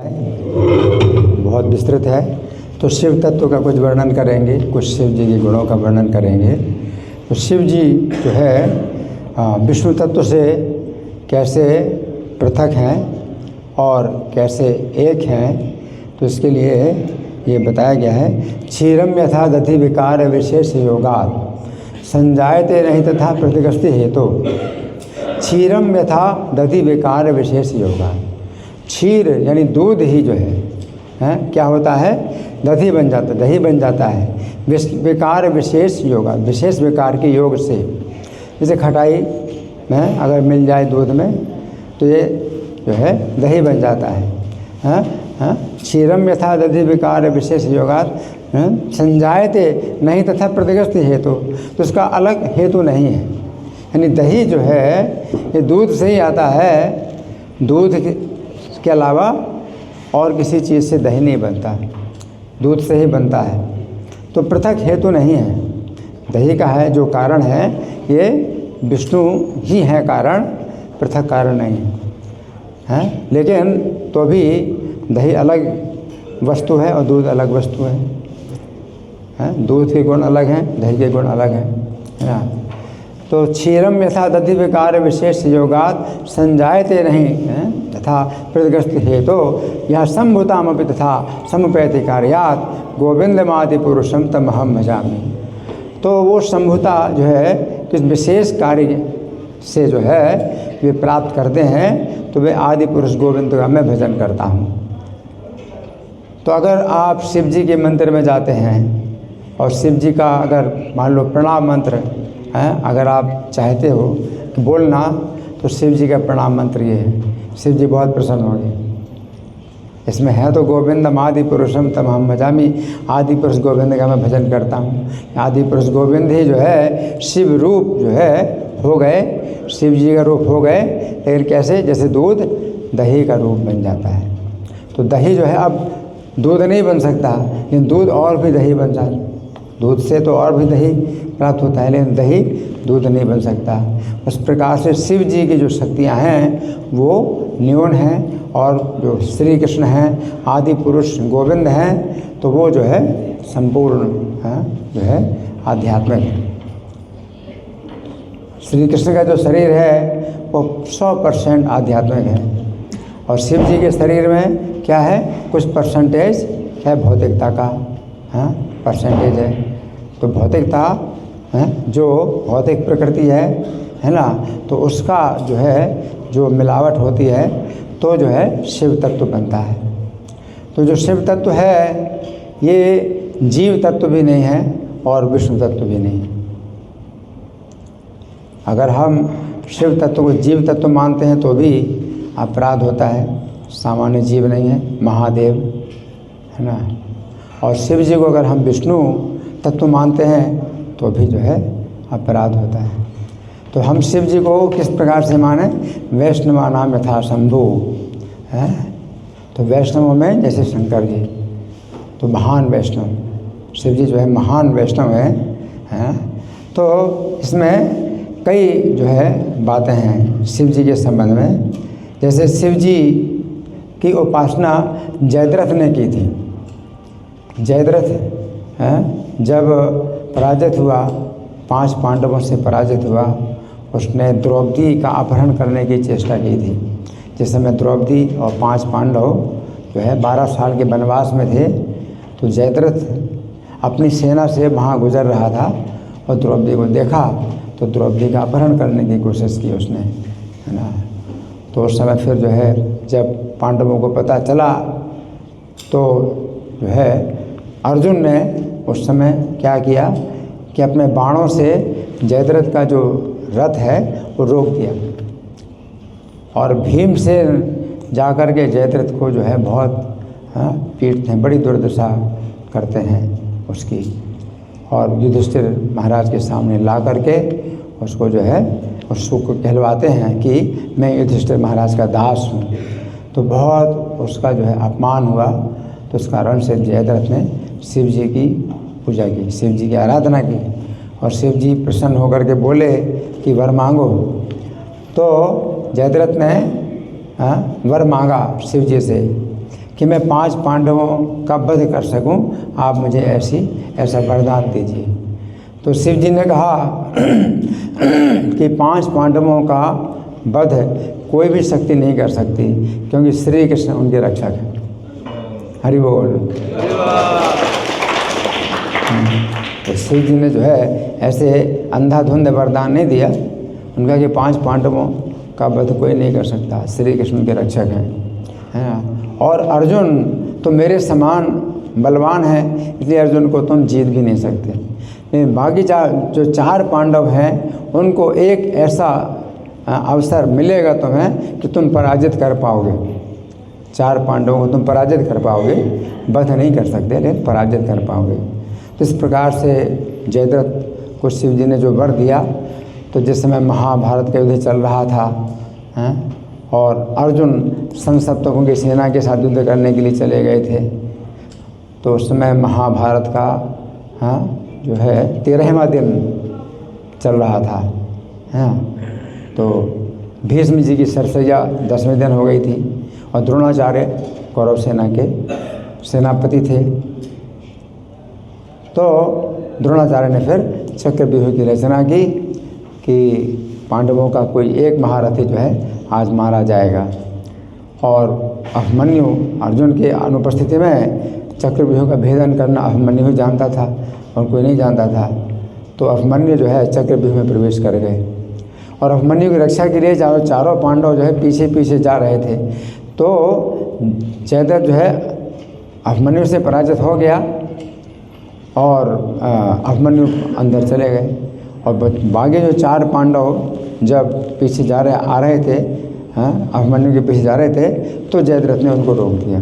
बहुत विस्तृत है। तो शिव तत्व का कुछ वर्णन करेंगे, कुछ शिव जी के गुणों का वर्णन करेंगे। तो शिव जी जो है विष्णु तत्व से कैसे पृथक हैं और कैसे एक हैं, तो इसके लिए ये बताया गया है। क्षीरम यथा दधि विकार विशेष योगात् संजायते नहीं तथा प्रतिगस्ति हेतु। क्षीरम यथा दधि विकार विशेष योगात्। क्षीर यानी दूध ही जो है क्या होता है, दही बन जाता, दही बन जाता है विकार विशेष योगा, विशेष विकार के योग से। जैसे खटाई में अगर मिल जाए दूध में तो ये जो है दही बन जाता है। क्षीरम यथा दधि विकार विशेष योगात् संजायते नहीं तथा प्रतिगस्ति हेतु, तो उसका अलग हेतु नहीं है। यानी दही जो है ये दूध से ही आता है, दूध के अलावा और किसी चीज़ से दही नहीं बनता, दूध से ही बनता है। तो पृथक हेतु नहीं है। दही का है जो कारण है ये विष्णु ही है कारण, पृथक कारण नहीं है। लेकिन तो भी दही अलग वस्तु है और दूध अलग वस्तु है। दूध के गुण अलग हैं, दही के गुण अलग हैं। तो क्षीरम यथा दधि विकार विशेष योगात् संजायते नहीं तथा प्रतिगस्ति हेतु यह संभुतामपि तथा समुपैति कार्यात् गोविंदमादि पुरुषम तमहम भजामि। तो वो संभुता जो है किस विशेष कार्य से जो है वे प्राप्त करते हैं, तो वे आदि पुरुष गोविंद का मैं भजन करता हूँ। तो अगर आप शिव जी के मंदिर में जाते हैं और शिव जी का अगर मान लो प्रणाम मंत्र है, अगर आप चाहते हो कि बोलना, तो शिव जी का प्रणाम मंत्र ये है, शिव जी बहुत प्रसन्न होंगे। इसमें है तो गोविंदम आदि पुरुषम तमहम भजामि, आदि पुरुष गोविंद का मैं भजन करता हूँ। आदि पुरुष गोविंद ही जो है शिव रूप जो है हो गए, शिव जी का रूप हो गए। लेकिन कैसे, जैसे दूध दही का रूप बन जाता है। तो दही जो है अब दूध नहीं बन सकता, लेकिन दूध और भी दही बन जाता है। दूध से तो और भी दही प्राप्त होता है, लेकिन दही दूध नहीं बन सकता। उस प्रकार से शिव जी की जो शक्तियाँ हैं वो न्यून हैं, और जो श्री कृष्ण हैं आदि पुरुष गोविंद हैं, तो वो जो है संपूर्ण जो है आध्यात्मिक है। श्री कृष्ण का जो शरीर है वो 100% आध्यात्मिक है, और शिव जी के शरीर में क्या है, कुछ परसेंटेज है भौतिकता का परसेंटेज है। तो भौतिकता जो भौतिक प्रकृति है ना, तो उसका जो है जो मिलावट होती है तो जो है शिव तत्व बनता है। तो जो शिव तत्व है ये जीव तत्व भी नहीं है और विष्णु तत्व भी नहीं है। अगर हम शिव तत्व को जीव तत्व मानते हैं तो भी अपराध होता है, सामान्य जीव नहीं है, महादेव है ना। और शिव जी को अगर हम विष्णु तत्व मानते हैं तो भी जो है अपराध होता है। तो हम शिव जी को किस प्रकार से माने, वैष्णवा नाम यथा शंभु है। तो वैष्णवों में जैसे शंकर जी तो महान वैष्णव, शिव जी जो है महान वैष्णव है। तो इसमें कई जो है बातें हैं शिव जी के संबंध में। जैसे शिव जी की उपासना जयद्रथ ने की थी। जयद्रथ जब पराजित हुआ, 5 पांडवों से पराजित हुआ, उसने द्रौपदी का अपहरण करने की चेष्टा की थी। जिस समय द्रौपदी और 5 पांडव जो है 12 साल के वनवास में थे, तो जयद्रथ अपनी सेना से वहाँ गुजर रहा था और द्रौपदी को देखा, तो द्रौपदी का अपहरण करने की कोशिश की उसने, है ना। तो उस समय फिर जो है जब पांडवों को पता चला तो जो है अर्जुन ने उस समय क्या किया कि अपने बाणों से जयद्रथ का जो रथ है वो रोक दिया, और भीम से जाकर के जयद्रथ को जो है बहुत पीटते हैं, बड़ी दुर्दशा करते हैं उसकी, और युधिष्ठिर महाराज के सामने ला करके उसको जो है उसको कहलवाते हैं कि मैं युधिष्ठिर महाराज का दास हूँ। तो बहुत उसका जो है अपमान हुआ। तो उस कारण से जयद्रथ ने शिव जी की पूजा की, शिव जी की आराधना की, और शिव जी प्रसन्न होकर के बोले कि वर मांगो। तो जयद्रथ ने वर मांगा शिव जी से कि मैं 5 पांडवों का वध कर सकूं, आप मुझे ऐसा वरदान दीजिए। तो शिव जी ने कहा कि 5 पांडवों का वध कोई भी शक्ति नहीं कर सकती, क्योंकि श्री कृष्ण उनके रक्षक हैं। हरि बोल। तो शिव जी ने जो है ऐसे अंधाधुंध वरदान नहीं दिया, उनका कि 5 पांडवों का वध कोई नहीं कर सकता, श्री कृष्ण के रक्षक हैं। और अर्जुन तो मेरे समान बलवान है, इसलिए अर्जुन को तुम जीत भी नहीं सकते। लेकिन बाकी जो 4 पांडव हैं उनको एक ऐसा अवसर मिलेगा तुम्हें कि तुम पराजित कर पाओगे। 4 पांडवों को तुम पराजित कर पाओगे, वध नहीं कर सकते लेकिन पराजित कर पाओगे। तो इस प्रकार से जयद्रथ को शिव जी ने जो वर दिया, तो जिस समय महाभारत का युद्ध चल रहा था और अर्जुन संसप्तकों की सेना के साथ युद्ध करने के लिए चले गए थे, तो उस समय महाभारत का जो है 13वां दिन चल रहा था। तो भीष्म जी की सरसैया 10वें दिन हो गई थी और द्रोणाचार्य कौरव सेना के सेनापति थे। तो द्रोणाचार्य ने फिर चक्रव्यूह की रचना की कि पांडवों का कोई एक महारथी जो है आज मारा जाएगा। और अभिमन्यु अर्जुन के अनुपस्थिति में चक्रव्यूह का भेदन करना अभिमन्यु ही जानता था और कोई नहीं जानता था। तो अभिमन्यु जो है चक्रव्यूह में प्रवेश कर गए और अभिमन्यु की रक्षा के लिए चारों पांडव जो है पीछे पीछे जा रहे थे। तो जयद्रथ जो है अभिमन्यु से पराजित हो गया और अभिमन्यु अंदर चले गए। और बाकी जो 4 पांडव जब पीछे आ रहे थे, अभिमन्यु के पीछे जा रहे थे, तो जयद्रथ ने उनको रोक दिया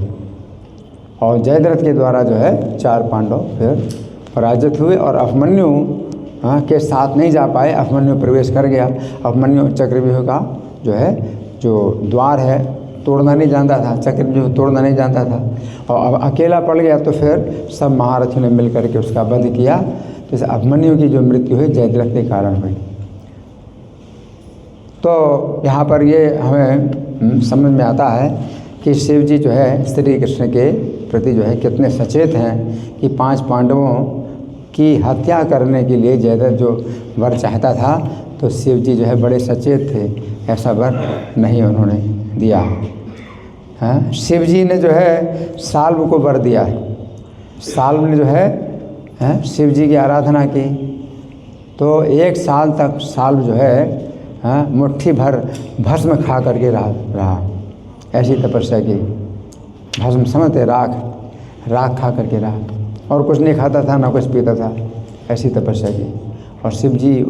और जयद्रथ के द्वारा जो है 4 पांडव फिर पराजित हुए और अभिमन्यु के साथ नहीं जा पाए। अभिमन्यु प्रवेश कर गया। अभिमन्यु चक्रव्यूह का जो द्वार है तोड़ना नहीं जानता था, चक्रव्यूह तोड़ना नहीं जानता था और अकेला पड़ गया। तो फिर सब महारथियों ने मिल करके उसका वध किया। तो इस अभिमन्यु की जो मृत्यु हुई जयद्रथ के कारण हुई। तो यहाँ पर ये हमें समझ में आता है कि शिव जी जो है श्री कृष्ण के प्रति जो है कितने सचेत हैं कि 5 पांडवों की हत्या करने के लिए जयद्रथ जो वर चाहता था, तो शिव जी जो है बड़े सचेत थे, ऐसा वर नहीं उन्होंने दिया। शिव जी ने जो है साल्व को वर दिया। साल्व ने जो है शिव जी की आराधना की, तो 1 साल तक साल्व जो है मुट्ठी भर भस्म खा करके रहा। ऐसी तपस्या की। भस्म समझते, राख खा करके रहा और कुछ नहीं खाता था ना कुछ पीता था। ऐसी तपस्या की और शिव जी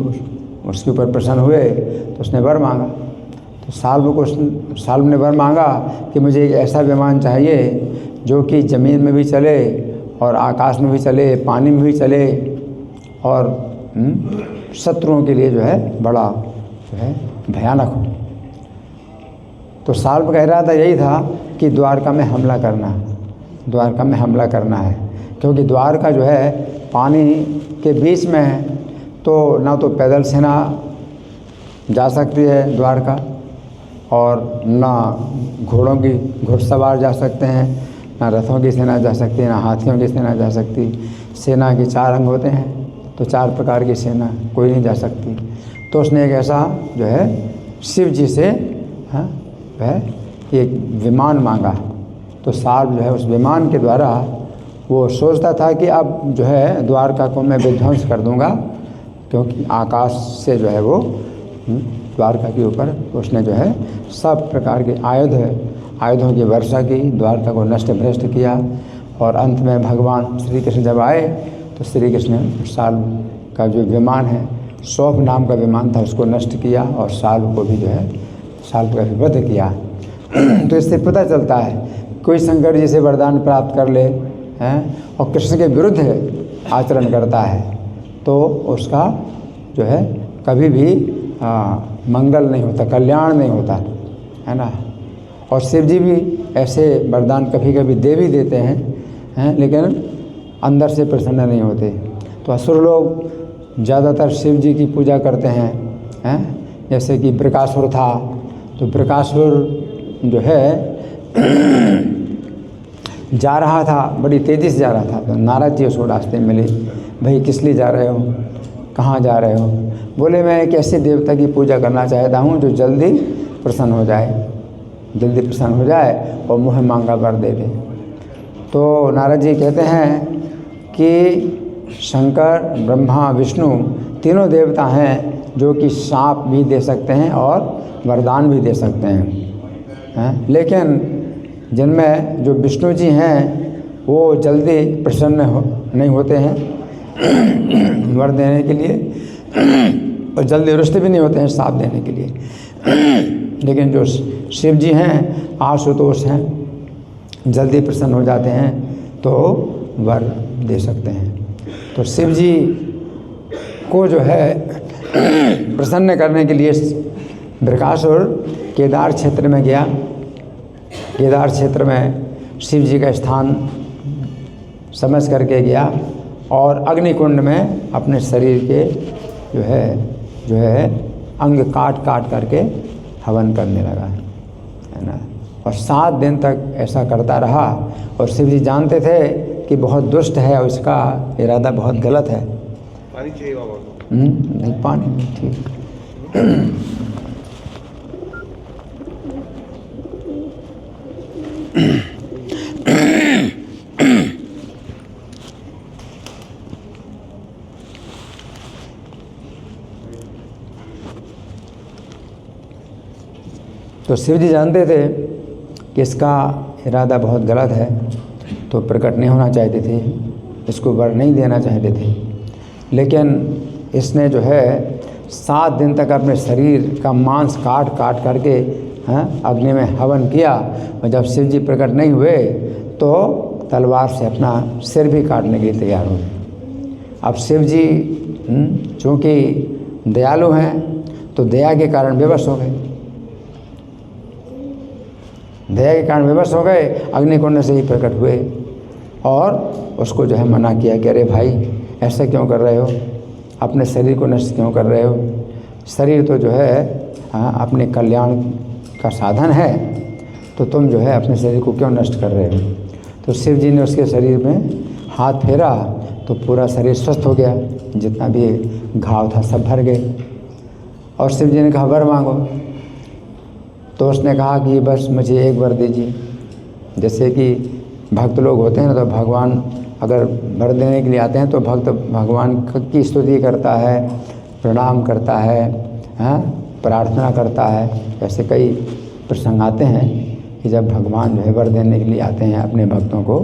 उसके ऊपर प्रसन्न हुए तो उसने वर मांगा। तो साल्व ने वर मांगा कि मुझे एक ऐसा विमान चाहिए जो कि ज़मीन में भी चले और आकाश में भी चले, पानी में भी चले और शत्रुओं के लिए जो है बड़ा जो है भयानक हो। तो साल्व कह रहा था यही था कि द्वारका में हमला करना है, क्योंकि द्वारका जो है पानी के बीच में है, तो ना तो पैदल सेना जा सकती है द्वारका और ना घुड़सवार जा सकते हैं, ना रथों की सेना जा सकती है, ना हाथियों की सेना जा सकती। सेना के 4 अंग होते हैं, तो 4 प्रकार की सेना कोई नहीं जा सकती। तो उसने एक ऐसा जो है शिव जी से वह एक विमान मांगा। तो साल्व जो है उस विमान के द्वारा वो सोचता था कि अब जो है द्वारका को मैं विध्वंस कर दूंगा, क्योंकि आकाश से जो है वो द्वारका के ऊपर उसने जो है सब प्रकार के आयुधों की वर्षा की, द्वारका को नष्ट भ्रष्ट किया। और अंत में भगवान श्री कृष्ण जब आए तो श्री कृष्ण ने साल्व का जो विमान है, सौभ नाम का विमान था, उसको नष्ट किया और साल्व को भी जो है साल्व का वध किया। तो इससे पता चलता है कोई शंकर जी से वरदान प्राप्त कर ले और कृष्ण के विरुद्ध आचरण करता है तो उसका जो है कभी भी मंगल नहीं होता, कल्याण नहीं होता, है ना। और शिव जी भी ऐसे वरदान कभी कभी दे भी देते हैं लेकिन अंदर से प्रसन्न नहीं होते। तो असुर लोग ज़्यादातर शिव जी की पूजा करते हैं जैसे कि बृकासुर था। तो बृकासुर जो है जा रहा था, बड़ी तेज़ी से जा रहा था, तो नारद जी उसको रास्ते में मिले। भाई किस लिए जा रहे हो, कहाँ जा रहे हो? बोले मैं एक ऐसे देवता की पूजा करना चाहता हूँ जो जल्दी प्रसन्न हो जाए, जल्दी प्रसन्न हो जाए और मुँह मांगा वर दे दे। तो नारद जी कहते हैं कि शंकर, ब्रह्मा, विष्णु तीनों देवता हैं जो कि शाप भी दे सकते हैं और वरदान भी दे सकते हैं, लेकिन जिनमें जो विष्णु जी हैं वो जल्दी प्रसन्न नहीं होते हैं वर देने के लिए और जल्दी रुष्ट भी नहीं होते हैं शाप देने के लिए। लेकिन जो शिव जी हैं, आशुतोष हैं, जल्दी प्रसन्न हो जाते हैं तो वर दे सकते हैं। तो शिव जी को जो है प्रसन्न करने के लिए बृकासुर केदार क्षेत्र में गया। केदार क्षेत्र में शिव जी का स्थान समझ करके गया और अग्निकुंड में अपने शरीर के जो है अंग काट काट करके हवन करने लगा, है ना। और 7 दिन तक ऐसा करता रहा और शिव जी जानते थे कि बहुत दुष्ट है और इसका इरादा बहुत गलत है। पानी चाहिए बाबा? नहीं, पानी नहीं, ठीक। तो शिव जी जानते थे कि इसका इरादा बहुत गलत है, तो प्रकट नहीं होना चाहते थे, इसको वर नहीं देना चाहते थे। लेकिन इसने जो है 7 दिन तक अपने शरीर का मांस काट काट करके अग्नि में हवन किया और जब शिव जी प्रकट नहीं हुए तो तलवार से अपना सिर भी काटने के लिए तैयार हो गए। अब शिव जी चूँकि दयालु हैं तो दया के कारण बेबस हो गए, दया के कारण बेबस हो गए, अग्निकुंड से ही प्रकट हुए और उसको जो है मना किया कि अरे भाई ऐसा क्यों कर रहे हो, अपने शरीर को नष्ट क्यों कर रहे हो? शरीर तो जो है अपने कल्याण का साधन है, तो तुम जो है अपने शरीर को क्यों नष्ट कर रहे हो? तो शिव जी ने उसके शरीर में हाथ फेरा तो पूरा शरीर स्वस्थ हो गया, जितना भी घाव था सब भर गए। और शिव जी ने कहा वर मांगो, तो उसने कहा कि बस मुझे एक वर दीजिए। जैसे कि भक्त लोग होते हैं ना, तो भगवान अगर वर देने के लिए आते हैं तो भक्त भगवान की स्तुति करता है, प्रणाम करता है, प्रार्थना करता है। ऐसे कई प्रसंग आते हैं कि जब भगवान जो है वर देने के लिए आते हैं अपने भक्तों को,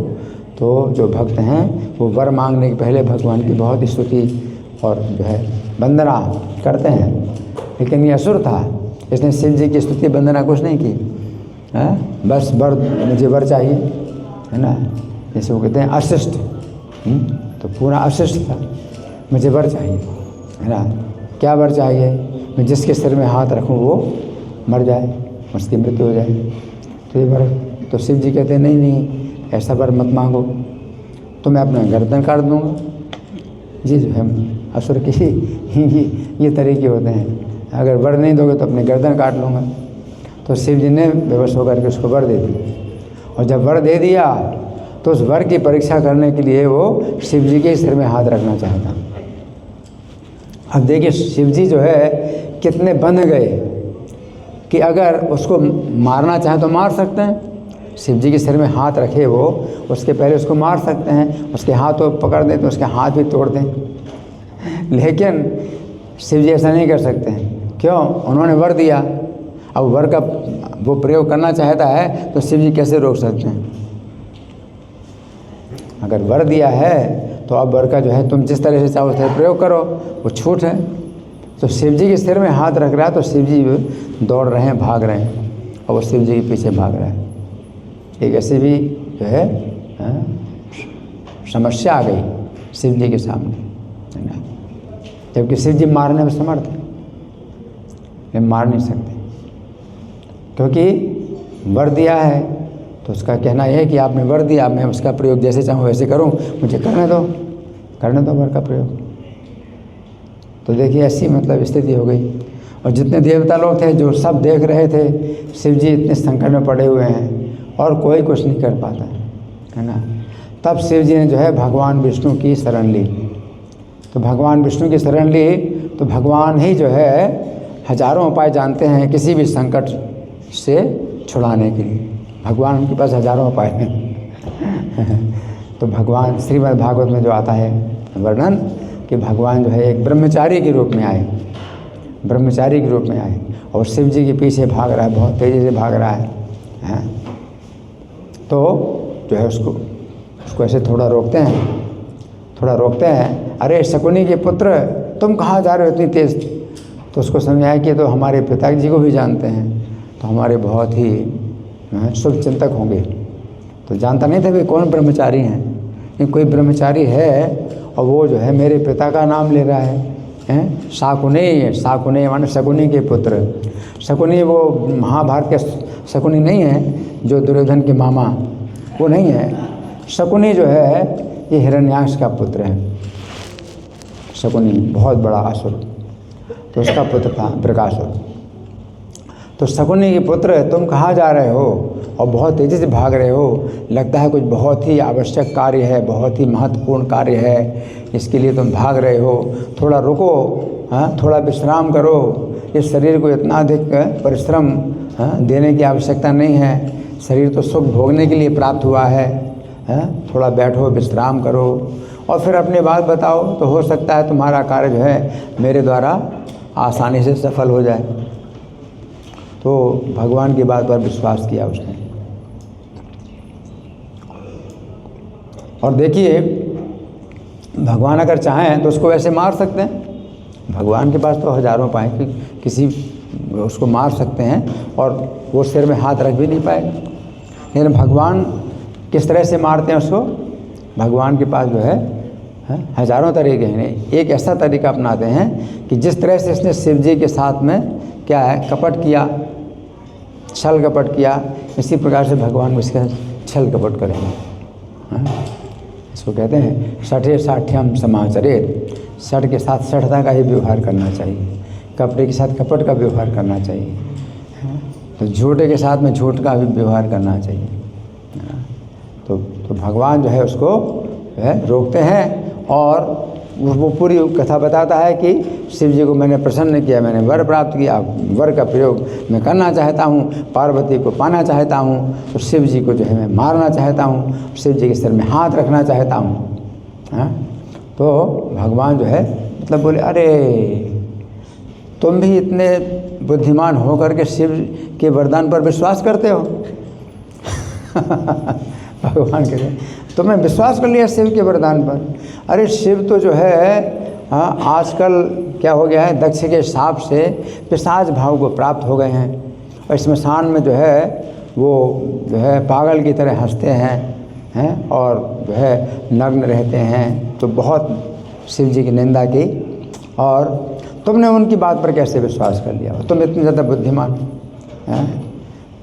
तो जो भक्त हैं वो वर मांगने के पहले भगवान की बहुत स्तुति और जो है वंदना करते हैं। लेकिन ये असुर था, इसने शिव जी की स्तुति वंदना कुछ नहीं की, बस वर, मुझे वर चाहिए, है ना। जैसे वो कहते हैं अशिष्ट, तो पूरा अशिष्ट था, मुझे वर चाहिए, है ना। क्या वर चाहिए? मैं जिसके सिर में हाथ रखूं वो मर जाए, उसकी मृत्यु हो जाए, तो ये वर। तो शिव जी कहते हैं नहीं नहीं, ऐसा वर मत मांगो, तो मैं अपना गर्दन काट दूंगा। ये जो है असुर की ये तरीके होते हैं, अगर वर नहीं दोगे तो अपनी गर्दन काट लूँगा। तो शिव जी ने बेबस होकर के उसको वर दे दी, और जब वर दे दिया तो उस वर की परीक्षा करने के लिए वो शिव जी के सिर में हाथ रखना चाहता। अब देखिए शिव जी जो है कितने बंध गए कि अगर उसको मारना चाहें तो मार सकते हैं। शिव जी के सिर में हाथ रखे वो, उसके पहले उसको मार सकते हैं, उसके हाथों पकड़ दें तो उसके हाथ भी तोड़ दें। लेकिन शिव जी ऐसा नहीं कर सकते हैं, क्यों? उन्होंने वर दिया, अब वर का वो प्रयोग करना चाहता है तो शिव जी कैसे रोक सकते हैं? अगर वर दिया है तो अब वर का जो है तुम जिस तरह से चाहो उस तरह प्रयोग करो, वो छूट है। तो शिव जी के सिर में हाथ रख रहा है तो शिव जी दौड़ रहे हैं, भाग रहे हैं, और वो शिव जी के पीछे भाग रहा है। एक ऐसी भी जो है समस्या आ गई शिव जी के सामने, है ना। जबकि शिव जी मारने में समर्थ है, वे मार नहीं सकते, क्योंकि वर दिया है। तो उसका कहना यह है कि आपने वर दिया, मैं उसका प्रयोग जैसे चाहूँ वैसे करूँ, मुझे करने दो वर का प्रयोग। तो देखिए ऐसी मतलब स्थिति हो गई। और जितने देवता लोग थे जो सब देख रहे थे शिव जी इतने संकट में पड़े हुए हैं और कोई कुछ नहीं कर पाता है, है ना। तब शिव जी ने जो है भगवान विष्णु की शरण ली। तो भगवान विष्णु की शरण ली तो भगवान ही जो है हजारों उपाय जानते हैं किसी भी संकट से छुड़ाने के लिए। भगवान के पास हजारों उपाय हैं। तो भगवान श्रीमद् भागवत में जो आता है वर्णन कि भगवान जो है एक ब्रह्मचारी के रूप में आए, ब्रह्मचारी के रूप में आए और शिव जी के पीछे भाग रहा है, बहुत तेज़ी से भाग रहा है। तो जो है उसको ऐसे थोड़ा रोकते हैं, अरे शकुनी के पुत्र तुम कहाँ जा रहे हो इतनी तेज़। तो उसको समझाया कि तो हमारे पिताजी को भी जानते हैं, तो हमारे बहुत ही शुभ चिंतक होंगे। तो जानता नहीं था कि कौन ब्रह्मचारी हैं, लेकिन कोई ब्रह्मचारी है और वो जो है मेरे पिता का नाम ले रहा है। शाकुनी माने शकुनी के पुत्र। शकुनी वो महाभारत के शकुनी नहीं है जो दुर्योधन के मामा, वो नहीं है। शकुनी जो है ये हिरण्याक्ष का पुत्र है। शकुनी बहुत बड़ा असुर, तो उसका पुत्र था बृकासुर। तो शकुनी के पुत्र तुम कहाँ जा रहे हो और बहुत तेज़ी से भाग रहे हो, लगता है कुछ बहुत ही आवश्यक कार्य है, बहुत ही महत्वपूर्ण कार्य है, इसके लिए तुम भाग रहे हो। थोड़ा रुको, थोड़ा विश्राम करो। इस शरीर को इतना अधिक परिश्रम देने की आवश्यकता नहीं है, शरीर तो सुख भोगने के लिए प्राप्त हुआ है। थोड़ा बैठो, विश्राम करो और फिर अपनी बात बताओ, तो हो सकता है तुम्हारा कार्य जो है मेरे द्वारा आसानी से सफल हो जाए। तो भगवान की बात पर विश्वास किया उसने। और देखिए भगवान अगर चाहें तो उसको वैसे मार सकते हैं। भगवान के पास तो हजारों उपाय कि किसी उसको मार सकते हैं और वो सिर में हाथ रख भी नहीं पाएगा। लेकिन भगवान किस तरह से मारते हैं उसको, भगवान के पास जो है हजारों तरीके हैं। एक ऐसा तरीका अपनाते हैं कि जिस तरह से इसने शिव जी के साथ में क्या है कपट किया, छल कपट किया, इसी प्रकार से भगवान को इसका छल कपट करेंगे। इसको कहते हैं सठे साठ्यम समाचरेत। सठ के साथ सठता का ही व्यवहार करना चाहिए, कपड़े के साथ कपट का व्यवहार करना चाहिए, तो झूठे के साथ में झूठ का भी व्यवहार करना चाहिए। तो भगवान जो है उसको जो है रोकते हैं और वो पूरी कथा बताता है कि शिव जी को मैंने प्रसन्न किया, मैंने वर प्राप्त किया, वर का प्रयोग मैं करना चाहता हूँ, पार्वती को पाना चाहता हूँ, तो शिव जी को जो है मैं मारना चाहता हूँ, शिव जी के सिर में हाथ रखना चाहता हूँ। तो भगवान जो है मतलब बोले अरे तुम भी इतने बुद्धिमान हो करके शिव के वरदान पर विश्वास करते हो। भगवान कहते हैं तुम्हें विश्वास कर लिया शिव के वरदान पर। अरे शिव तो जो है आजकल क्या हो गया है, दक्ष के शाप से पिशाच भाव को प्राप्त हो गए हैं और स्मशान में जो है वो जो है पागल की तरह हंसते हैं और जो है नग्न रहते हैं। तो बहुत शिव जी की निंदा की और तुमने उनकी बात पर कैसे विश्वास कर लिया, तुम इतने ज़्यादा बुद्धिमान हैं।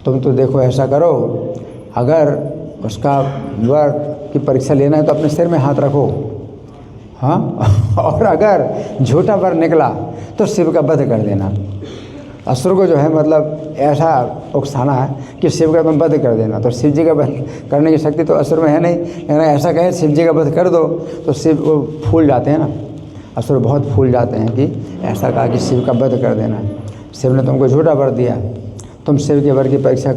तुम तो देखो ऐसा करो, अगर उसका वर की परीक्षा लेना है तो अपने सिर में हाथ रखो, और अगर झूठा वर निकला तो शिव का वध कर देना। असुर को जो है मतलब ऐसा उकसाना है कि शिव का तुम वध कर देना। तो शिव जी का वध करने की शक्ति तो असुर में है नहीं, लेकिन ऐसा कहे शिव जी का वध कर दो तो शिव वो फूल जाते हैं ना, असुर बहुत फूल जाते हैं कि ऐसा कहा कि शिव का वध कर देना। शिव ने तुमको झूठा वर दिया, तुम शिव के वर की परीक्षा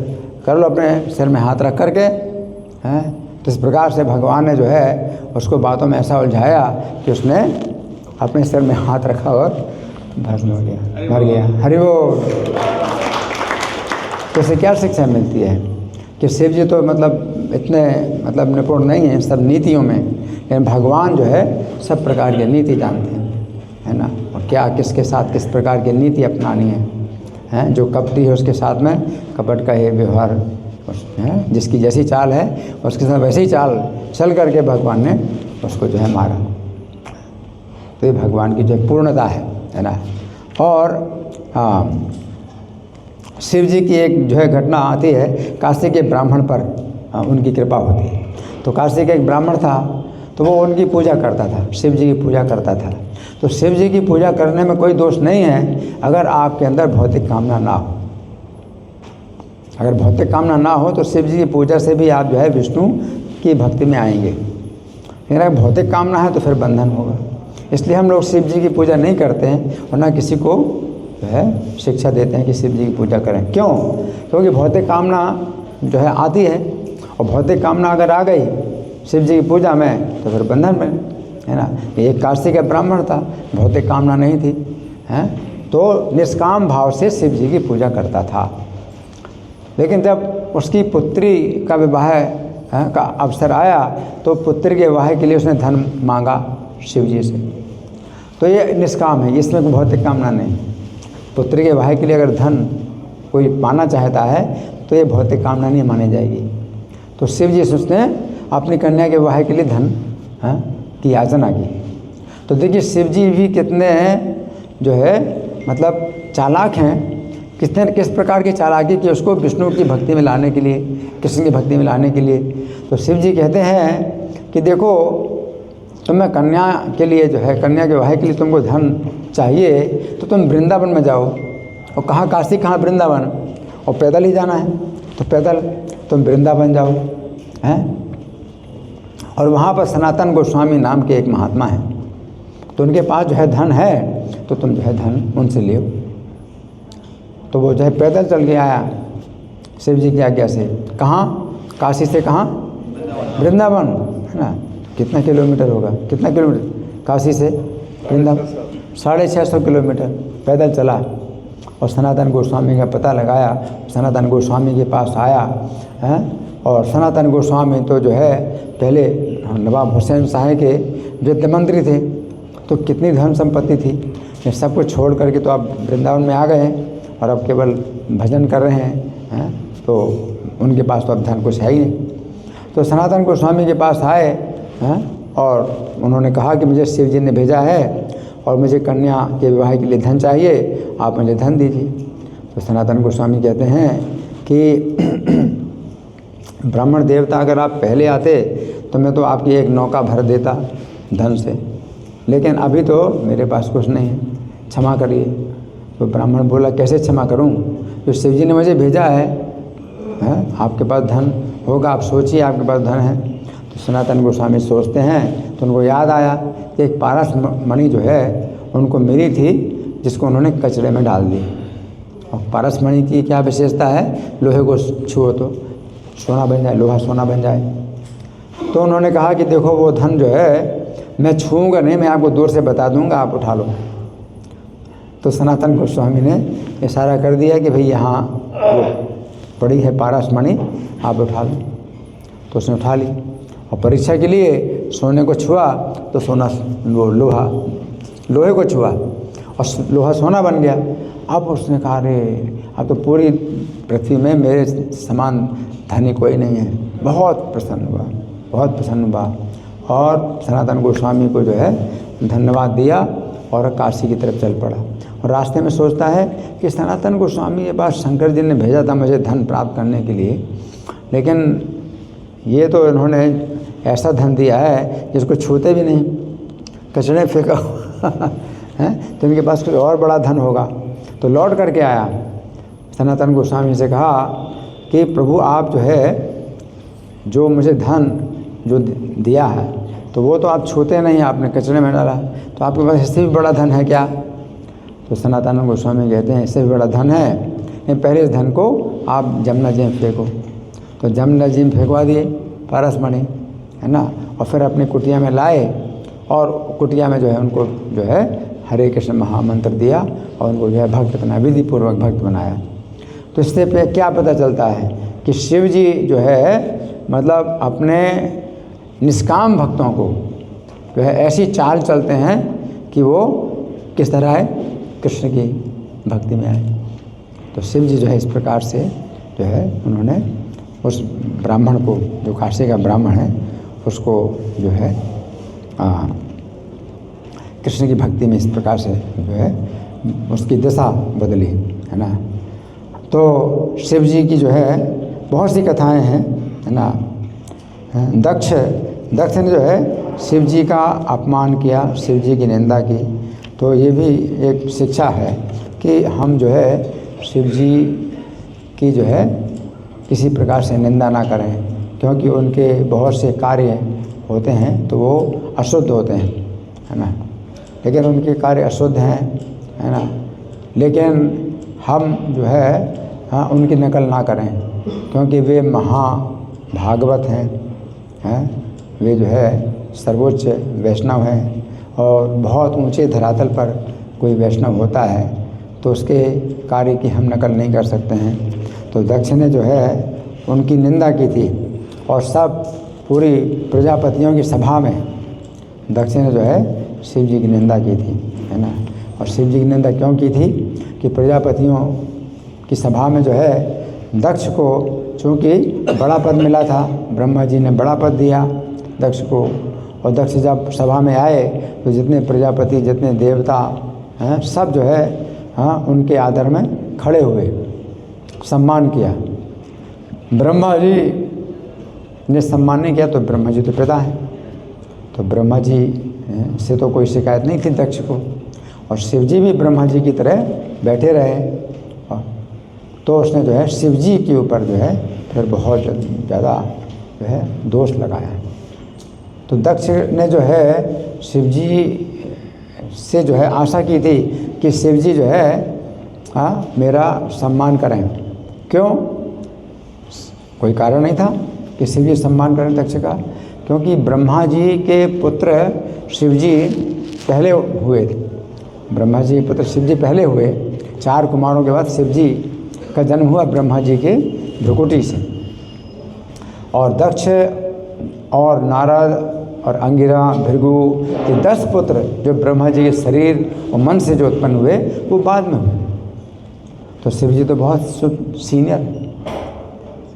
कर लो अपने सिर में हाथ रख करके। तो इस प्रकार से भगवान ने जो है उसको बातों में ऐसा उलझाया कि उसने अपने सिर में हाथ रखा और भस्म हो गया, मर गया। हरि बोल। तो इससे क्या शिक्षा मिलती है कि शिव जी तो मतलब इतने मतलब निपुण नहीं हैं सब नीतियों में, लेकिन भगवान जो है सब प्रकार की नीति जानते हैं, है ना। और क्या किसके साथ किस प्रकार की नीति अपनानी है, जो कपटी है उसके साथ में कपट का ये व्यवहार है, जिसकी जैसी चाल है उसके साथ वैसे ही चाल चल करके भगवान ने उसको जो है मारा। तो ये भगवान की जो पूर्णता है ना। और शिव जी की एक जो है घटना आती है, काशी के ब्राह्मण पर उनकी कृपा होती है। तो काशी का एक ब्राह्मण था, तो वो उनकी पूजा करता था, शिव जी की पूजा करता था। तो शिव जी की पूजा करने में कोई दोष नहीं है अगर आपके अंदर भौतिक कामना ना हो। अगर भौतिक कामना ना हो तो शिव जी की पूजा से भी आप जो है विष्णु की भक्ति में आएंगे। लेकिन अगर भौतिक कामना है तो फिर बंधन होगा। इसलिए हम लोग शिव जी की पूजा नहीं करते हैं और ना किसी को जो है शिक्षा देते हैं कि शिव जी की पूजा करें। क्यों? क्योंकि भौतिक कामना जो है आती है, और भौतिक कामना अगर आ गई शिव जी की पूजा में तो फिर बंधन में, है ना। एक काशी का ब्राह्मण था, भौतिक कामना नहीं थी, हैं, तो निष्काम भाव से शिव जी की पूजा करता था। लेकिन जब उसकी पुत्री का विवाह का अवसर आया तो पुत्र के विवाह के लिए उसने धन मांगा शिव जी से, तो ये निष्काम है, इसमें कोई भौतिक कामना नहीं। पुत्र के विवाह के लिए अगर धन कोई पाना चाहता है तो ये भौतिक कामना नहीं मानी जाएगी। तो शिव जी से उसने अपनी कन्या के विवाह के लिए धन की याचना की। तो देखिए शिव जी भी कितने जो है मतलब चालाक हैं, किस प्रकार की चालाकी कि उसको विष्णु की भक्ति में लाने के लिए, कृष्ण की भक्ति में लाने के लिए। तो शिव जी कहते हैं कि देखो तुम्हें कन्या के लिए जो है, कन्या के विवाह के लिए तुमको धन चाहिए तो तुम वृंदावन में जाओ। और कहाँ काशी, कहाँ वृंदावन, और पैदल ही जाना है तो पैदल तुम वृंदावन जाओ, हैं। और वहाँ पर सनातन गोस्वामी नाम के एक महात्मा हैं, तो उनके पास जो है धन है तो तुम जो है धन उनसे ले। तो वो जो है पैदल चल के आया शिव जी की आज्ञा से। कहाँ? काशी से कहाँ? वृंदावन, है ना। कितना किलोमीटर होगा, कितना किलोमीटर काशी से वृंदावन? 650 किलोमीटर पैदल चला। और सनातन गोस्वामी का पता लगाया, सनातन गोस्वामी के पास आया, हैं। और सनातन गोस्वामी तो जो है पहले नवाब हुसैन शाह के वित्त मंत्री थे, तो कितनी धन संपत्ति थी। ये सब कुछ छोड़ करके तो आप वृंदावन में आ गए हैं और अब केवल भजन कर रहे हैं, तो उनके पास तो अब धन कुछ है ही नहीं। तो सनातन गोस्वामी के पास आए हैं और उन्होंने कहा कि मुझे शिव जी ने भेजा है और मुझे कन्या के विवाह के लिए धन चाहिए, आप मुझे धन दीजिए। तो सनातन गोस्वामी कहते हैं कि ब्राह्मण देवता अगर आप पहले आते तो मैं तो आपकी एक नौका भर देता धन से, लेकिन अभी तो मेरे पास कुछ नहीं है, क्षमा करिए। तो ब्राह्मण बोला कैसे क्षमा करूं, तो शिव जी ने मुझे भेजा है, आपके पास धन होगा, आप सोचिए आपके पास धन है। तो सनातन गोस्वामी सोचते हैं तो उनको याद आया कि एक पारस मणि जो है उनको मिली थी, जिसको उन्होंने कचरे में डाल दी। और पारस मणि की क्या विशेषता है, लोहे को छुओ तो सोना बन जाए, लोहा सोना बन जाए। तो उन्होंने कहा कि देखो वो धन जो है मैं छूऊंगा नहीं, मैं आपको दूर से बता दूंगा, आप उठा लो। तो सनातन गोस्वामी ने इशारा कर दिया कि भाई यहाँ वो पड़ी है पारस मणि, आप उठा लो। तो उसने उठा ली और परीक्षा के लिए सोने को छुआ तो सोना वो लोहे को छुआ और लोहा सोना बन गया। अब उसने कहा अरे अब तो पूरी पृथ्वी में मेरे समान धनी कोई नहीं है। बहुत प्रसन्न हुआ, बहुत प्रसन्न हुआ और सनातन गोस्वामी को जो है धन्यवाद दिया और काशी की तरफ चल पड़ा। और रास्ते में सोचता है कि सनातन गोस्वामी के पास शंकर जी ने भेजा था मुझे धन प्राप्त करने के लिए, लेकिन ये तो इन्होंने ऐसा धन दिया है जिसको छूते भी नहीं, कचरे फेंका है, तो इनके पास कोई और बड़ा धन होगा। तो लौट करके आया, सनातन गोस्वामी से कहा कि प्रभु आप जो है जो मुझे धन जो दिया है तो वो तो आप छूते नहीं, आपने कचरे में डाला, तो आपके पास इससे भी बड़ा धन है क्या? तो सनातन गोस्वामी कहते हैं इससे भी बड़ा धन है, लेकिन पहले इस धन को आप जमुना जी में फेंको। तो जमुना जी में फेंकवा दिए पारस मणि, है ना। और फिर अपनी कुटिया में लाए और कुटिया में जो है उनको जो है हरे कृष्ण महामंत्र दिया और उनको जो है भक्त बना, विधि पूर्वक भक्त बनाया। तो इससे पे क्या पता चलता है कि शिव जी जो है मतलब अपने निष्काम भक्तों को जो है ऐसी चाल चलते हैं कि वो किस तरह है कृष्ण की भक्ति में आए। तो शिव जी जो है इस प्रकार से जो है उन्होंने उस ब्राह्मण को, जो काशी का ब्राह्मण है, उसको जो है कृष्ण की भक्ति में इस प्रकार से जो है उसकी दिशा बदली, है ना। तो शिव जी की जो है बहुत सी कथाएं हैं, है ना। दक्ष ने जो है शिव जी का अपमान किया, शिव जी की निंदा की। तो ये भी एक शिक्षा है कि हम जो है शिव जी की जो है किसी प्रकार से निंदा ना करें, क्योंकि उनके बहुत से कार्य होते हैं तो वो अशुद्ध होते हैं, है ना। लेकिन उनके कार्य अशुद्ध हैं, है ना। लेकिन हम जो है हाँ उनकी नकल ना करें, क्योंकि वे महाभागवत हैं, वे जो है सर्वोच्च वैष्णव हैं। और बहुत ऊंचे धरातल पर कोई वैष्णव होता है तो उसके कार्य की हम नकल नहीं कर सकते हैं। तो दक्ष ने जो है उनकी निंदा की थी और सब पूरी प्रजापतियों की सभा में दक्ष ने जो है शिव जी की निंदा की थी, है ना। और शिव जी की निंदा क्यों की थी कि प्रजापतियों की सभा में जो है दक्ष को चूँकि बड़ा पद मिला था, ब्रह्मा जी ने बड़ा पद दिया दक्ष को। और दक्ष जब सभा में आए तो जितने प्रजापति, जितने देवता हैं, सब जो है हाँ उनके आदर में खड़े हुए, सम्मान किया। ब्रह्मा जी ने सम्मान नहीं किया तो ब्रह्मा जी तो पिता हैं, तो ब्रह्मा जी से तो कोई शिकायत नहीं थी दक्ष को। और शिव जी भी ब्रह्मा जी की तरह बैठे रहे, तो उसने जो है शिव जी के ऊपर जो है फिर बहुत ज़्यादा जो है दोष लगाया। तो दक्ष ने जो है शिव जी से जो है आशा की थी कि शिव जी जो है हाँ मेरा सम्मान करें। क्यों? कोई कारण नहीं था कि शिव जी सम्मान करें दक्ष का, क्योंकि ब्रह्मा जी के पुत्र शिव जी पहले हुए थे। ब्रह्मा जी के पुत्र शिव जी पहले हुए, 4 कुमारों के बाद शिव जी का जन्म हुआ ब्रह्मा जी के भ्रुकुटी से। और दक्ष और नारद और अंगिरा, भृगु ये 10 पुत्र जो ब्रह्मा जी के शरीर और मन से जो उत्पन्न हुए वो बाद में हुए। तो शिव जी तो बहुत सीनियर।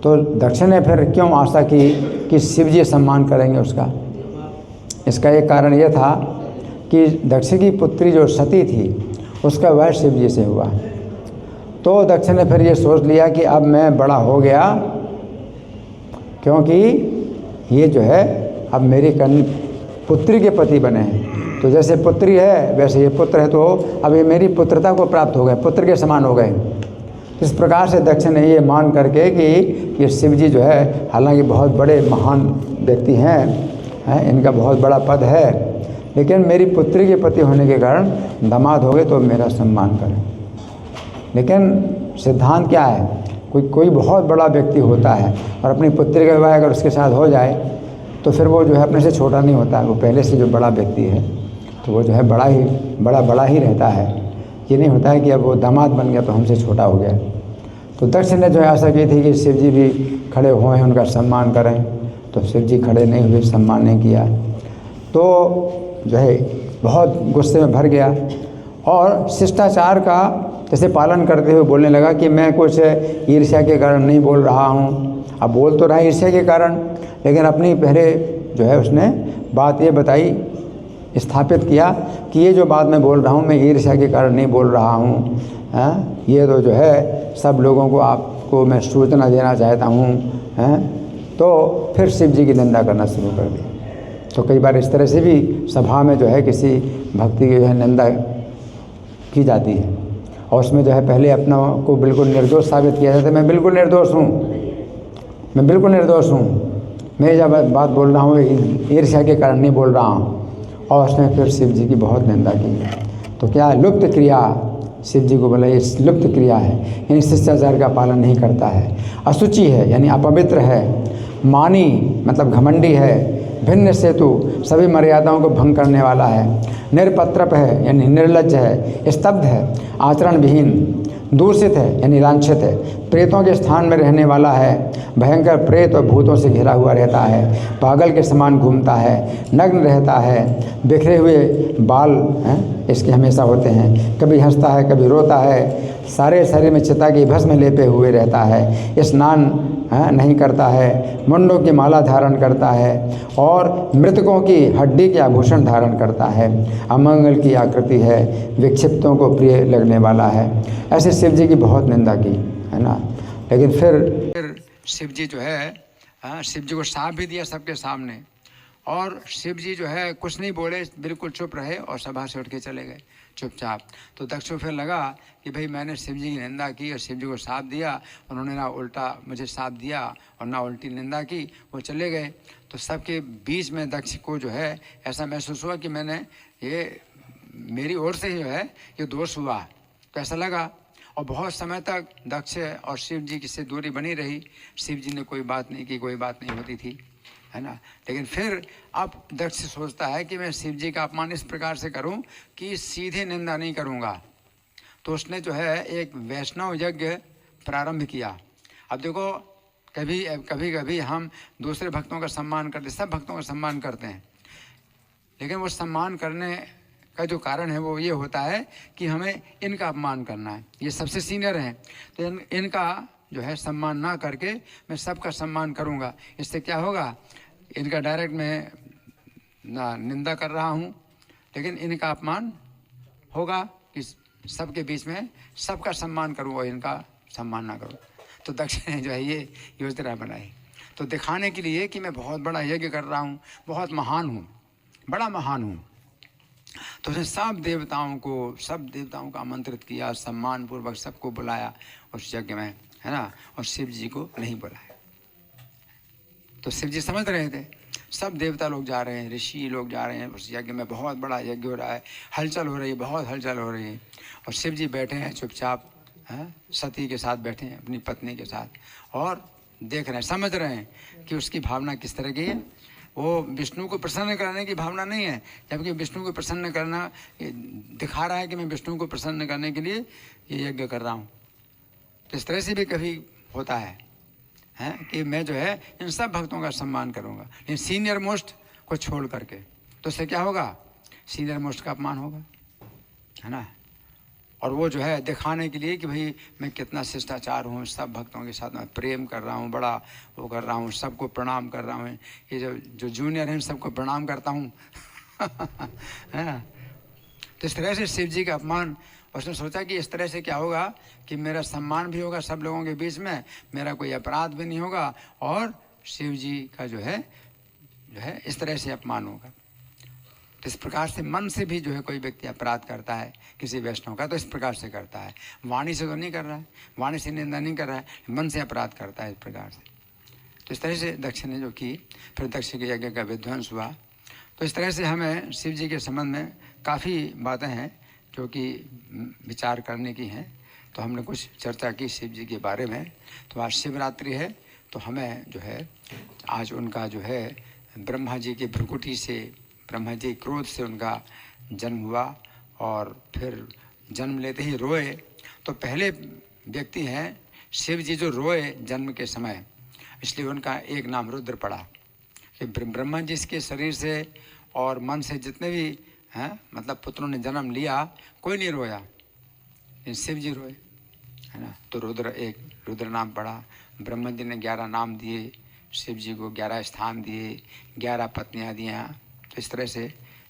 तो दक्ष ने फिर क्यों आशा की कि शिव जी सम्मान करेंगे उसका? इसका एक कारण यह था कि दक्ष की पुत्री जो सती थी उसका वह शिव जी से हुआ। तो दक्ष ने फिर ये सोच लिया कि अब मैं बड़ा हो गया, क्योंकि ये जो है अब मेरी पुत्री के पति बने हैं। तो जैसे पुत्री है वैसे ये पुत्र है, तो अब ये मेरी पुत्रता को प्राप्त हो गए, पुत्र के समान हो गए। इस प्रकार से दक्ष ने ये मान करके कि ये शिव जी जो है हालांकि बहुत बड़े महान व्यक्ति हैं, इनका बहुत बड़ा पद है, लेकिन मेरी पुत्री के पति होने के कारण दामाद हो गए तो मेरा सम्मान करें। लेकिन सिद्धांत क्या है, कोई बहुत बड़ा व्यक्ति होता है और अपनी पुत्री का विवाह अगर उसके साथ हो जाए तो फिर वो जो है अपने से छोटा नहीं होता, वो पहले से जो बड़ा व्यक्ति है तो वो जो है बड़ा ही रहता है। ये नहीं होता है कि अब वो दामाद बन गया तो हमसे छोटा हो गया। तो दक्ष ने जो है आशा की थी कि शिव जी भी खड़े हुए हैं, उनका सम्मान करें, तो शिव जी खड़े नहीं हुए, सम्मान नहीं किया। तो जो है बहुत गुस्से में भर गया और शिष्टाचार का जैसे पालन करते हुए बोलने लगा कि मैं कुछ ईर्ष्या के कारण नहीं बोल रहा हूँ। अब बोल तो रहा है ईर्ष्या के कारण, लेकिन अपनी पहले जो है उसने बात ये बताई, स्थापित किया कि ये जो बात मैं बोल रहा हूँ मैं ईर्ष्या के कारण नहीं बोल रहा हूँ, ये तो जो है सब लोगों को आपको मैं सूचना देना चाहता हूँ। तो फिर शिव जी की निंदा करना शुरू कर दी। तो कई बार इस तरह से भी सभा में जो है किसी भक्ति की जो है निंदा की जाती है और उसमें जो है पहले अपना को बिल्कुल निर्दोष साबित किया जाता है। मैं बिल्कुल निर्दोष हूँ, मैं बिल्कुल निर्दोष हूँ, मैं जब बात बोल रहा हूँ ईर्ष्या के कारण नहीं बोल रहा हूँ। और उसने फिर शिव जी की बहुत निंदा की। तो क्या लुप्त क्रिया, शिव जी को बोला ये लुप्त क्रिया है, यानी शिष्टाचार का पालन नहीं करता है, अशुचि है यानी अपवित्र है, मानी मतलब घमंडी है, भिन्न सेतु सभी मर्यादाओं को भंग करने वाला है, निरपत्रप है यानी निर्लज्ज है, स्तब्ध है, आचरण विहीन, दूषित है यानी लांछित है, प्रेतों के स्थान में रहने वाला है, भयंकर प्रेत और भूतों से घिरा हुआ रहता है, पागल के समान घूमता है, नग्न रहता है, बिखरे हुए बाल हैं इसके हमेशा होते हैं, कभी हंसता है कभी रोता है, सारे शरीर में चिता की भस्म लेपे हुए रहता है, स्नान नहीं करता है, मुंडों की माला धारण करता है और मृतकों की हड्डी के आभूषण धारण करता है, अमंगल की आकृति है, विक्षिप्तों को प्रिय लगने वाला है। ऐसे शिव जी की बहुत निंदा की, है ना। लेकिन फिर शिव जी जो है शिव जी को श्राप भी दिया सबके सामने। और शिव जी जो है कुछ नहीं बोले, बिल्कुल चुप रहे और सभा से उठ के चले गए चुपचाप। तो दक्ष को फिर लगा कि भाई मैंने शिव जी की निंदा की और शिव जी को साथ दिया, उन्होंने ना उल्टा मुझे साथ दिया और ना उल्टी निंदा की, वो चले गए। तो सबके बीच में दक्ष को जो है ऐसा महसूस हुआ कि मैंने ये मेरी ओर से जो है ये दोष हुआ, तो ऐसा लगा। और बहुत समय तक दक्ष और शिव जी की से दूरी बनी रही। शिव जी ने कोई बात नहीं की, कोई बात नहीं होती थी, है ना। लेकिन फिर अब दक्ष सोचता है कि मैं शिव जी का अपमान इस प्रकार से करूं कि सीधे निंदा नहीं करूंगा। तो उसने जो है एक वैष्णव यज्ञ प्रारंभ किया। अब देखो, कभी कभी हम दूसरे भक्तों का सम्मान करते, सब भक्तों का सम्मान करते हैं, लेकिन वो सम्मान करने का जो कारण है वो ये होता है कि हमें इनका अपमान करना है, ये सबसे सीनियर हैं, तो इनका जो है सम्मान ना करके मैं सबका सम्मान करूंगा। इससे क्या होगा, इनका डायरेक्ट मैं ना निंदा कर रहा हूँ, लेकिन इनका अपमान होगा कि सबके बीच में सबका सम्मान करूँ और इनका सम्मान ना करूँ। तो दक्ष ने जो है ये योजना बनाई, तो दिखाने के लिए कि मैं बहुत बड़ा यज्ञ कर रहा हूँ, बहुत महान हूँ, बड़ा महान हूँ। तो उसने सब देवताओं को आमंत्रित किया, सम्मान पूर्वक सबको बुलाया उस यज्ञ में, है ना, और शिव जी को नहीं बुलाया। तो शिव जी समझ रहे थे, सब देवता लोग जा रहे हैं, ऋषि लोग जा रहे हैं उस यज्ञ में, बहुत बड़ा यज्ञ हो रहा है, हलचल हो रही है, बहुत हलचल हो रही है, और शिव जी बैठे हैं चुपचाप, सती के साथ बैठे हैं, अपनी पत्नी के साथ, और देख रहे हैं, समझ रहे हैं कि उसकी भावना किस तरह की है। वो विष्णु को प्रसन्न करने की भावना नहीं है, जबकि विष्णु को प्रसन्न करना दिखा रहा है कि मैं विष्णु को प्रसन्न करने के लिए ये यज्ञ कर रहा हूँ। तो इस तरह से भी कभी होता है कि मैं जो है इन सब भक्तों का सम्मान करूँगा, लेकिन सीनियर मोस्ट को छोड़ करके, तो उससे क्या होगा, सीनियर मोस्ट का अपमान होगा, है ना। और वो जो है दिखाने के लिए कि भाई मैं कितना शिष्टाचार हूँ, सब भक्तों के साथ मैं प्रेम कर रहा हूँ, बड़ा वो कर रहा हूँ, सबको प्रणाम कर रहा हूँ, ये जो जूनियर हैं सबको प्रणाम करता हूँ है ना। तो इस तरह से शिव जी का अपमान, उसने सोचा कि इस तरह से क्या होगा कि मेरा सम्मान भी होगा सब लोगों के बीच में, मेरा कोई अपराध भी नहीं होगा, और शिव जी का जो है इस तरह से अपमान होगा। तो इस प्रकार से मन से भी जो है कोई व्यक्ति अपराध करता है किसी वैष्णव का, तो इस प्रकार से करता है, वाणी से तो नहीं कर रहा है, वाणी से निंदा नहीं कर रहा है, मन से अपराध करता है इस प्रकार से। तो इस तरह से दक्ष ने जो की, फिर दक्ष के यज्ञ का विध्वंस हुआ। तो इस तरह से हमें शिव जी के संबंध में काफ़ी बातें हैं जो कि विचार करने की हैं। तो हमने कुछ चर्चा की शिव जी के बारे में। तो आज शिवरात्रि है, तो हमें जो है आज उनका जो है ब्रह्मा जी की भ्रुकुटी से, ब्रह्मा जी क्रोध से उनका जन्म हुआ, और फिर जन्म लेते ही रोए। तो पहले व्यक्ति हैं शिव जी जो रोए जन्म के समय, इसलिए उनका एक नाम रुद्र पड़ा कि ब्रह्मा जी के शरीर से और मन से जितने भी हैं मतलब पुत्रों ने जन्म लिया, कोई नहीं रोया, लेकिन शिव जी रोए, है ना। तो रुद्र नाम पड़ा। ब्रह्मा जी ने 11 नाम दिए, शिव जी को 11 स्थान दिए, 11 पत्नियां दियाँ। तो इस तरह से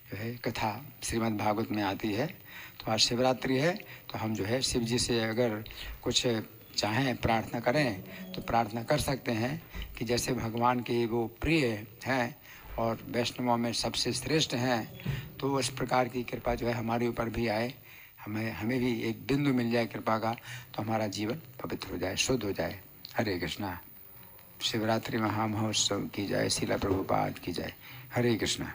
जो है कथा श्रीमद् भागवत में आती है। तो आज शिवरात्रि है, तो हम जो है शिव जी से अगर कुछ चाहें प्रार्थना करें तो प्रार्थना कर सकते हैं कि जैसे भगवान के वो प्रिय हैं और वैष्णवों में सबसे श्रेष्ठ हैं, तो उस प्रकार की कृपा जो है हमारे ऊपर भी आए, हमें भी एक बिंदु मिल जाए कृपा का, तो हमारा जीवन पवित्र हो जाए, शुद्ध हो जाए। हरे कृष्णा। शिवरात्रि महामहोत्सव की जाए, शीला प्रभुपाद की जाए। हरे कृष्णा।